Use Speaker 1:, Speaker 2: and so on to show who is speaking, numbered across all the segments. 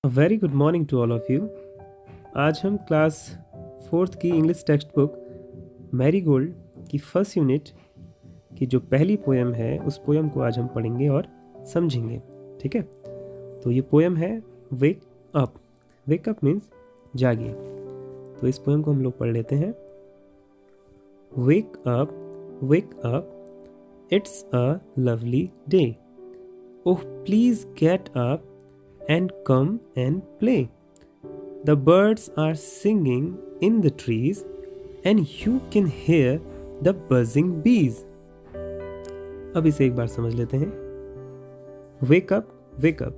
Speaker 1: Very good morning to all of you. आज हम class 4th की इंग्लिश टेक्स्ट बुक मैरीगोल्ड की first unit की जो पहली पोएम है उस पोएम को आज हम पढ़ेंगे और समझेंगे। ठीक है, तो ये पोएम है wake up. Wake up means जागिए। तो इस पोएम को हम लोग पढ़ लेते हैं। वेक up, it's a lovely day. Oh please get up and come and play. The birds are singing in the trees and you can hear the buzzing bees. अब इसे एक बार समझ लेते हैं। Wake up, wake up.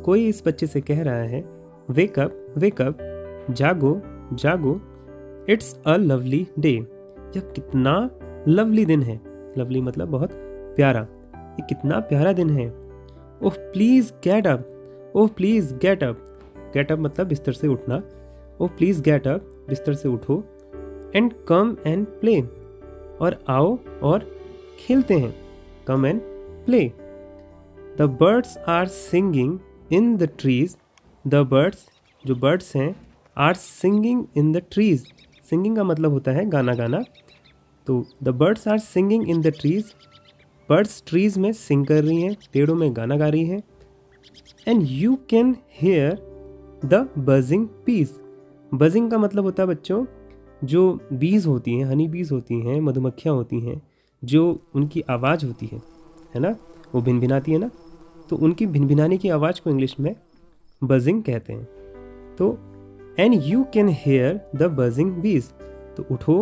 Speaker 1: कोई इस बच्चे से कह रहा है wake up, wake up. जागो, जागो. It's a lovely day. यह कितना लवली दिन है। लवली मतलब बहुत प्यारा। ये कितना प्यारा दिन है। Oh please get up. Oh please get up. Get up मतलब बिस्तर से उठना। ओह प्लीज़ गेट अप, बिस्तर से उठो। एंड कम एंड प्ले, और आओ और खेलते हैं। Come and play. The birds are singing in the trees. The birds, जो बर्ड्स हैं, are singing in the trees. Singing का मतलब होता है गाना गाना। तो the birds are singing in the trees. Birds trees में सिंग कर रही हैं, पेड़ों में गाना गा रही हैं। And you can here the buzzing बीज। बजिंग का मतलब होता है बच्चों, जो बीज होती हैं, हनी बीज होती हैं, मधुमक्खियाँ होती हैं, जो उनकी आवाज़ होती है ना, वो भिनभिनाती है ना, तो उनकी भिनभिनाने की आवाज़ को इंग्लिश में बजिंग कहते हैं। तो and you can here the buzzing बीज, तो उठो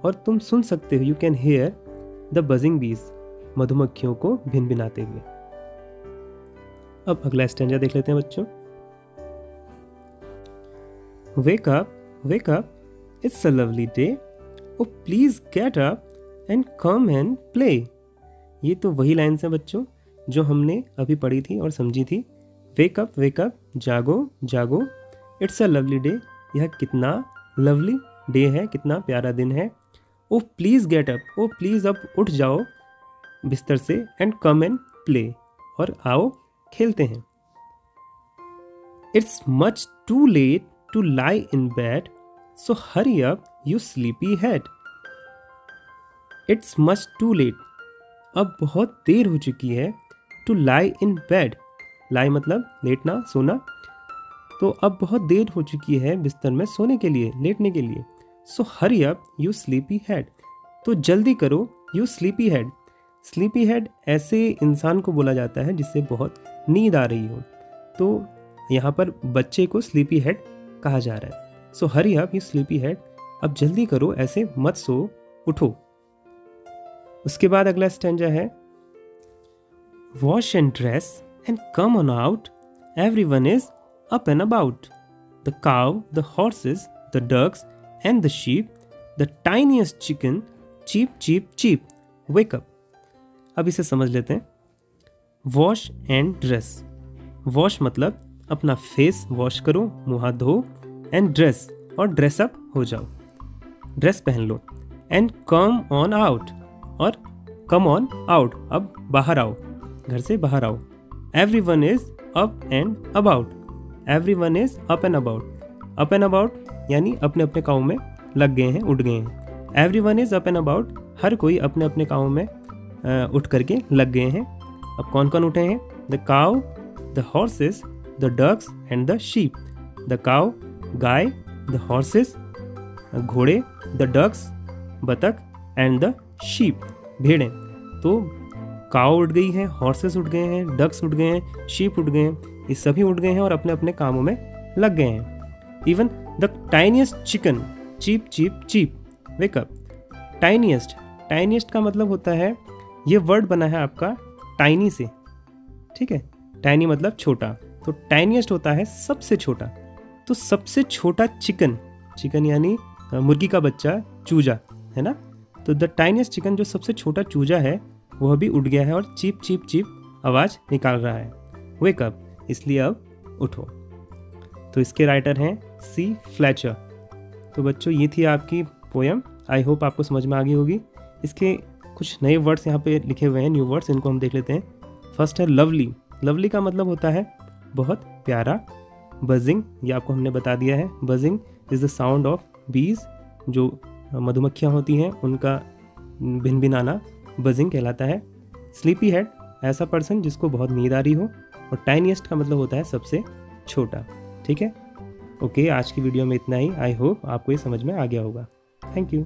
Speaker 1: और तुम सुन सकते हो। You can here the buzzing बीज, मधुमक्खियों को भिनभिनाते हुए। अब अगला स्टैंजा देख लेते हैं बच्चों। Wake up, it's a lovely day. Oh please get up and come and play. ये तो वही लाइन्स हैं बच्चों जो हमने अभी पढ़ी थी और समझी थी। वेक अप, जागो, जागो। इट्स अ लवली डे, यह कितना लवली डे है, कितना प्यारा दिन है। Oh please get up, oh please अब उठ जाओ बिस्तर से। एंड कम एंड प्ले, और आओ खेलते हैं। It's much too late to lie in bed, so hurry up you sleepy head. It's much too late, अब बहुत देर हो चुकी है। टू लाई इन बेड, लाई मतलब लेटना, सोना। तो अब बहुत देर हो चुकी है बिस्तर में सोने के लिए, लेटने के लिए। So hurry up you sleepy head, तो जल्दी करो you sleepy head. Sleepy head ऐसे इंसान को बोला जाता है जिससे बहुत नींद आ रही हो। तो यहाँ पर बच्चे को स्लीपी हेड कहा जा रहा है। So hurry up you sleepy head, अब जल्दी करो, ऐसे मत सो, उठो। उसके बाद अगला स्टैंजा है। Wash and dress and come on out, everyone is up and about. The cow, the horses, the ducks and the sheep, the tiniest chicken, cheep cheep cheep, wake up. अब इसे समझ लेते हैं। Wash and dress. वॉश मतलब अपना face wash करो, मुँह हाथ धो। एंड ड्रेस, और ड्रेस अप हो जाओ, ड्रेस पहन लो। एंड कम ऑन आउट, और कम ऑन आउट, अब बाहर आओ, घर से बाहर आओ। Everyone is up and about. Everyone is up and about. Up and about यानी अपने अपने कामों में लग गए हैं, उठ गए हैं। Everyone is up and about, हर कोई अपने अपने कामों में उठ करके लग गए हैं। अब कौन कौन उठे हैं? The cow, the horses, the ducks and the sheep. The cow गाय, द हॉर्सेस घोड़े, द डक्स बतख, एंड द शीप भेड़ें। तो काउ उठ गई है, हॉर्सेस उठ गए हैं, डक्स उठ गए हैं, शीप उठ गए हैं। ये सभी उठ गए हैं और अपने अपने कामों में लग गए हैं। Even the tiniest chicken, cheep cheep cheep, wake up. Tiniest, tiniest का मतलब होता है, ये वर्ड बना है आपका टाइनी से, ठीक है। टाइनी मतलब छोटा, तो टाइनीएस्ट होता है सबसे छोटा। तो सबसे छोटा चिकन, चिकन यानी मुर्गी का बच्चा, चूजा, है ना। तो द टाइनीएस्ट चिकन, जो सबसे छोटा चूजा है, वह भी उठ गया है और चीप चीप चीप आवाज़ निकाल रहा है। वेक अप, इसलिए अब उठो। तो इसके राइटर हैं सी फ्लेचर। तो बच्चों ये थी आपकी पोयम। आई होप आपको समझ में आ गई होगी। इसके कुछ नए वर्ड्स यहाँ पे लिखे हुए हैं, न्यू वर्ड्स, इनको हम देख लेते हैं। फर्स्ट है लवली। लवली का मतलब होता है बहुत प्यारा। बजिंग, ये आपको हमने बता दिया है। Buzzing is the sound of बीज, जो मधुमक्खियाँ होती हैं उनका भिनभिनाना बजिंग कहलाता है। स्लीपी हेड, ऐसा पर्सन जिसको बहुत नींद आ रही हो। और टाइनीएस्ट का मतलब होता है सबसे छोटा। ठीक है, ओके, आज की वीडियो में इतना ही। आई होप आपको ये समझ में आ गया होगा। Thank you.